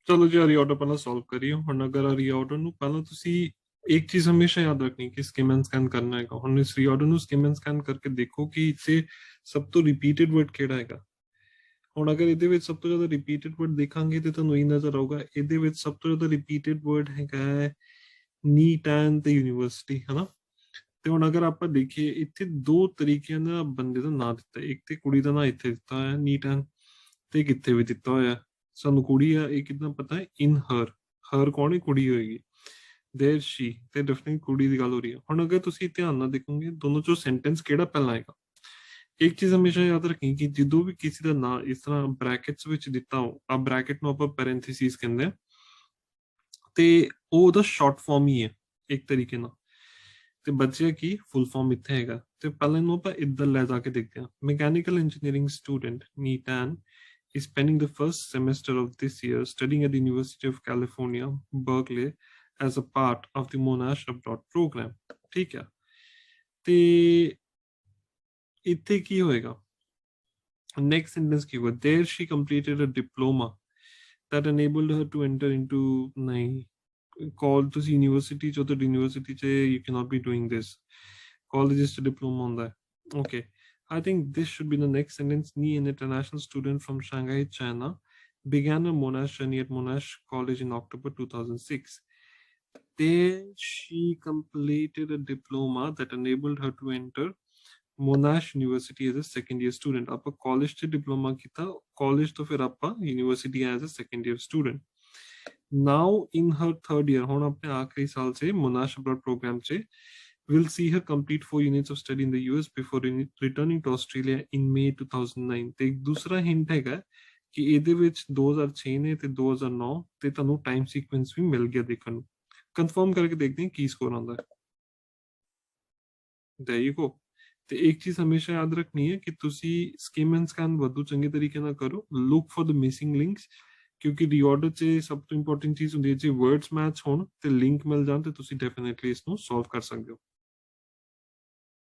चलो जी रीऑर्डर पहला सॉल्व करिए। हुण अगर रीऑर्डर ਨੂੰ ਪਹਿਲਾਂ ਤੁਸੀਂ एक चीज हमेशा याद रखनी कि स्किम एंड स्कैन करना है। ਹੁਣ ਇਸ ਰੀऑर्डਰ ਨੂੰ स्किम एंड स्कैन करके देखो कि ਇੱਥੇ ਸਭ ਤੋਂ ਰਿਪੀਟਡ ਵਰਡ ਕਿਹੜਾ ਹੈਗਾ। ਹੁਣ ਅਗਰ ਇਹਦੇ ਵਿੱਚ ਸਭ ਤੋਂ ਜ਼ਿਆਦਾ ਰਿਪੀਟਡ ਵਰਡ ਦੇਖਾਂਗੇ ਤੇ ਤੁਹਾਨੂੰ ਇਹ ਨਜ਼ਰ ਆਊਗਾ ਇਹਦੇ ਵਿੱਚ ਸਭ ਤੋਂ ਜ਼ਿਆਦਾ ਰਿਪੀਟਡ ਵਰਡ ਹੈਗਾ ਨੀਟ ਐਂਡ ਤੇ ਯੂਨੀਵਰਸਿਟੀ, ਹਨਾ। ਤੇ ਹੁਣ ਅਗਰ ਆਪਾਂ ਦੇਖੀਏ ਇੱਥੇ ਦੋ ਤਰੀਕਿਆਂ ਨਾਲ ਬੰਦੇ ਦਾ ਨਾਂ ਦਿੱਤਾ, ਇੱਕ ਤੇ ਕੁੜੀ ਦਾ ਨਾਂ ਇੱਥੇ ਦਿੱਤਾ ਹੋਇਆ ਨੀਟ ਐਂਡ, ਤੇ ਕਿੱਥੇ ਵੀ ਦਿੱਤਾ ਹੋਇਆ ਸਾਨੂੰ ਕੁੜੀ ਆ। ਇਹ ਕਿੱਦਾਂ ਪਤਾ ਹੈ? ਇਨ ਹਰ, ਹਰ ਕੌਣ ਹੈ? ਕੁੜੀ ਹੋਏਗੀ। देयर शी ਤੇ ਡੈਫੀਨਿਟਲੀ ਕੁੜੀ ਦੀ ਗੱਲ ਹੋ ਰਹੀ ਹੈ। ਹੁਣ ਅਗਰ ਤੁਸੀਂ ਧਿਆਨ ਨਾਲ ਦੇਖੋਗੇ ਦੋਨੋਂ ਚੋਂ ਸੈਂਟੈਂਸ ਕਿਹੜਾ ਪਹਿਲਾਂ ਆਏਗਾ। ਇੱਕ ਚੀਜ਼ ਹਮੇਸ਼ਾ ਯਾਦ ਰੱਖੀ ਕਿ ਜਦੋਂ ਵੀ ਕਿਸੇ ਦਾ ਨਾਂ ਇਸ ਤਰ੍ਹਾਂ ਬ੍ਰੈਕਟਸ ਵਿੱਚ ਦਿੱਤਾ ਹੋ, ਆ ਬ੍ਰੈਕਟ ਨੂੰ ਆਪਾਂ ਪੈਰੈਂਥੀਸਿਸ ਕਹਿੰਦੇ ਆ, ਤੇ ਉਹ ਉਹਦਾ ਸ਼ਾਰਟ ਫਾਰਮ ਹੀ ਹੈ ਇੱਕ ਤਰੀਕੇ ਨਾਲ। ਤੇ ਬਚਿਆ ਕੀ ਫੁੱਲ ਫਾਰਮ ਇੱਥੇ ਹੈਗਾ। ਤੇ ਪਹਿਲਾਂ ਇਹਨੂੰ ਆਪਾਂ ਇੱਧਰ ਲੈ ਜਾ ਕੇ ਦੇਖਦੇ ਹਾਂ। ਮੈਕੈਨੀਕਲ ਇੰਜੀਨੀਅਰਿੰਗ ਸਟੂਡੈਂਟ ਨੀਟਨ is spending the first semester of this year studying at the University of California, Berkeley as a part of the Monash Abroad program. ठीक है, ते इत्थे की होएगा? Next sentence की होगा? There she completed a diploma that enabled her to enter into called to university. So the university say you cannot be doing this. College is a diploma on that. Okay. I think this should be the next sentence. Ni, an international student from Shanghai, China, began a Monash journey at Monash College in October 2006. There she completed a diploma that enabled her to enter Monash University as a second year student. Aapa college se diploma kita, college to fir aapa university as a second year student. Now in her third year, hon apne aakhri saal se Monash Abroad program se we'll see her complete 4 units of study in the US before returning to Australia in May 2009. ਤੇ ਇੱਕ ਦੂਸਰਾ hint ਹੈਗਾ ਕਿ ਇਹਦੇ ਵਿੱਚ 2006 ਨੇ ਤੇ 2009 ਤੇ ਤੁਹਾਨੂੰ ਟਾਈਮ ਸੀਕੁਐਂਸ ਵੀ ਮਿਲ ਗਿਆ ਦੇਖਣ ਨੂੰ। ਕਨਫਰਮ ਕਰਕੇ ਦੇਖਦੇ ਹਾਂ ਕੀ ਸਕੋਰ ਆਉਂਦਾ ਹੈ। there you go। ਤੇ ਇੱਕ ਚੀਜ਼ ਹਮੇਸ਼ਾ ਯਾਦ ਰੱਖਣੀ ਹੈ ਕਿ ਤੁਸੀਂ ਸਕਿਮ ਐਂਡ ਸਕੈਨ ਵਾਧੂ ਚੰਗੇ ਤਰੀਕੇ ਨਾਲ ਕਰੋ। Look for the missing links, ਕਿਉਂਕਿ ਰੀਆਰਡਰ 'ਚ ਸਭ ਤੋਂ ਇੰਪੋਰਟੈਂਟ ਚੀਜ਼ ਹੁੰਦੀ ਹੈ ਜੇ ਵਰਡਸ ਮੈਚ ਹੋਣ ਤੇ ਲਿੰਕ ਮਿਲ ਜਾਣ ਤੇ ਤੁਸੀਂ ਡੈਫੀਨਿਟਲੀ ਇਸ ਨੂੰ ਸੋਲਵ ਕਰ ਸਕਦੇ ਹੋ।